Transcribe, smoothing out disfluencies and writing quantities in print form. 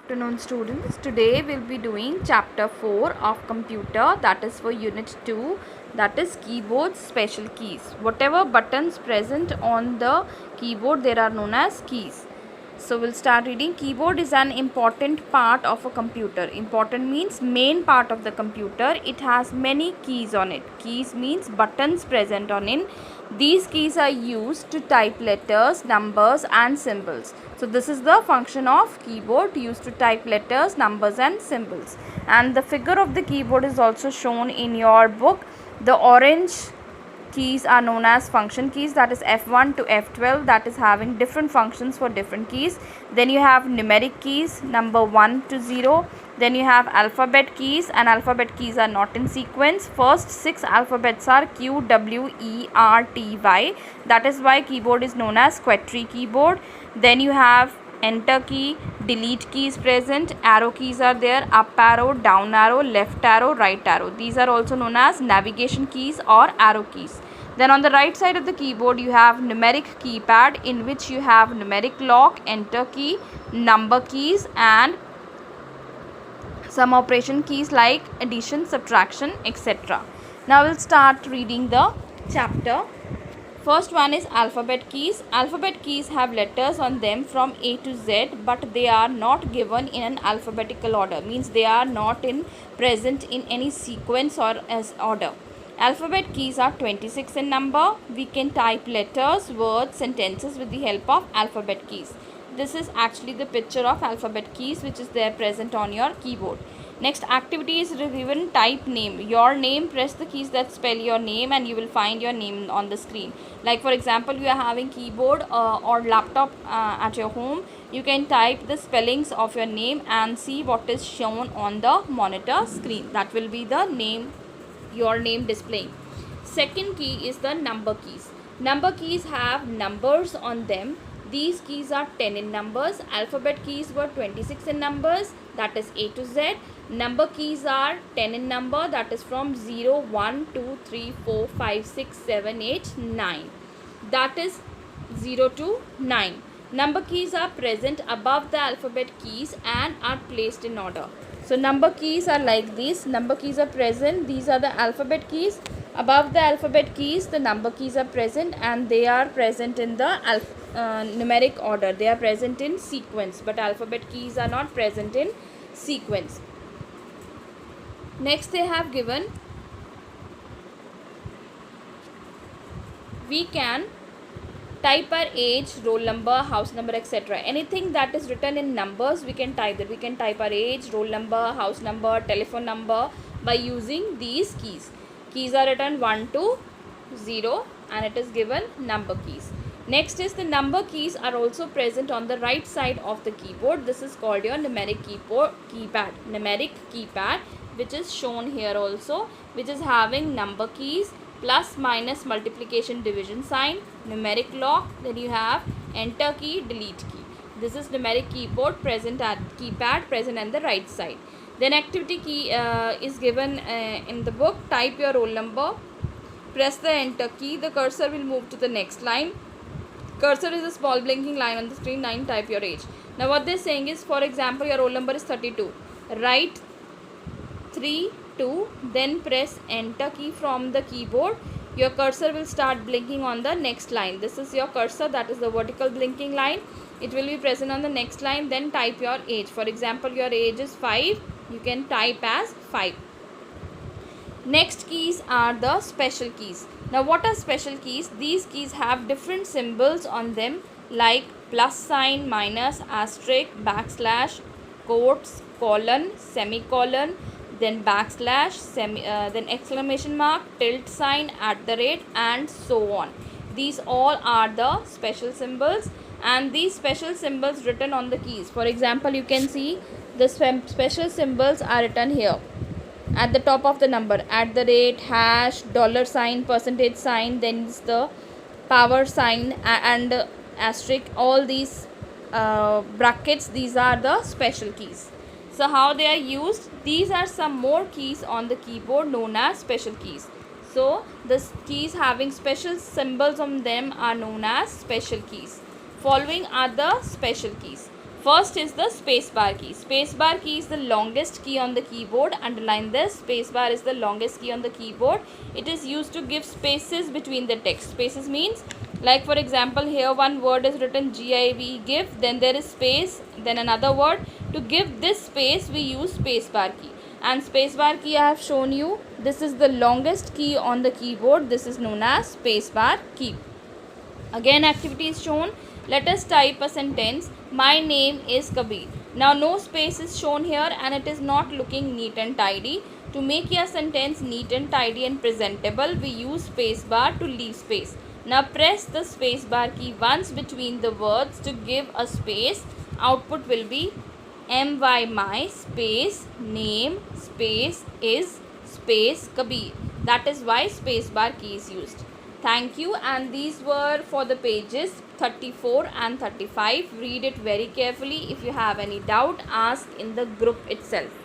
Afternoon students, today we'll be doing chapter 4 of computer, that is for unit 2, that is keyboard special keys. Whatever buttons present on the keyboard, they are known as keys. So we'll start reading. Keyboard is an important part of a computer. Important means main part of the computer. It has many keys on it. Keys means buttons present on it. These keys are used to type letters, numbers and symbols. So this is the function of keyboard, used to type letters, numbers and symbols. And the figure of the keyboard is also shown in your book. The orange keys are known as function keys, that is F1 to F12, that is having different functions for different keys. Then you have numeric keys, number 1 to 0. Then you have alphabet keys, and alphabet keys are not in sequence. First 6 alphabets are Q, W, E, R, T, Y. That is why keyboard is known as quadri keyboard. Then you have enter key, delete key is present, arrow keys are there, up arrow, down arrow, left arrow, right arrow. These are also known as navigation keys or arrow keys. Then on the right side of the keyboard you have numeric keypad, in which you have numeric lock, enter key, number keys and some operation keys like addition, subtraction, etc. Now we'll start reading the chapter. First one is alphabet keys. Alphabet keys have letters on them from A to Z, but they are not given in an alphabetical order. Means they are not present in any sequence or as order. Alphabet keys are 26 in number. We can type letters, words, sentences with the help of alphabet keys. This is actually the picture of alphabet keys which is there present on your keyboard. Next activity is given type name. Your name, press the keys that spell your name and you will find your name on the screen. Like for example, you are having keyboard or laptop at your home. You can type the spellings of your name and see what is shown on the monitor screen. That will be the name, your name displaying. Second key is the number keys. Number keys have numbers on them. These keys are 10 in numbers. Alphabet keys were 26 in numbers, that is A to Z. Number keys are 10 in number, that is from 0, 1, 2, 3, 4, 5, 6, 7, 8, 9. That is 0 to 9. Number keys are present above the alphabet keys and are placed in order. So number keys are like this. Number keys are present. These are the alphabet keys. Above the alphabet keys, the number keys are present and they are present in the numeric order. They are present in sequence, but alphabet keys are not present in sequence. Next they have given, we can type our age, roll number, house number, etc. Anything that is written in numbers, we can type that. We can type our age, roll number, house number, telephone number by using these keys. Keys are written 1 to 0 and it is given number keys. Next is the number keys are also present on the right side of the keyboard. This is called your numeric keypad. Numeric keypad, which is shown here also, which is having number keys, plus, minus, multiplication, division sign, numeric lock. Then you have enter key, delete key. This is numeric keypad present at the right side. Then activity key is given in the book. Type your roll number, press the enter key, the cursor will move to the next line. Cursor is a small blinking line on the screen. 9, type your age. Now what they're saying is, for example, your roll number is 32. Write 3, 2, then press enter key from the keyboard. Your cursor will start blinking on the next line. This is your cursor, that is the vertical blinking line. It will be present on the next line. Then type your age. For example, your age is 5. You can type as 5. Next keys are the special keys. Now what are special keys? These keys have different symbols on them like plus sign, minus, asterisk, backslash, quotes, colon, semicolon, then backslash, then exclamation mark, tilt sign, @ and so on. These all are the special symbols, and these special symbols written on the keys. For example, you can see the special symbols are written here at the top of the number: @ hash, dollar sign, percentage sign, then is the power sign and asterisk. All these brackets, these are the special keys. So how they are used? These are some more keys on the keyboard known as special keys. So the keys having special symbols on them are known as special keys. Following are the special keys. First is the spacebar key. Spacebar key is the longest key on the keyboard. Underline this. Spacebar is the longest key on the keyboard. It is used to give spaces between the text. Spaces means, like for example, here one word is written give, give, then there is space, then another word. To give this space, we use spacebar key. And spacebar key I have shown you. This is the longest key on the keyboard. This is known as spacebar key. Again, activity is shown. Let us type a sentence. My name is Kabir. Now no space is shown here and it is not looking neat and tidy. To make your sentence neat and tidy and presentable, we use spacebar to leave space. Now press the spacebar key once between the words to give a space. Output will be my space name space is space Kabir. That is why spacebar key is used. Thank you, and these were for the pages 34 and 35. Read it very carefully. If you have any doubt, ask in the group itself.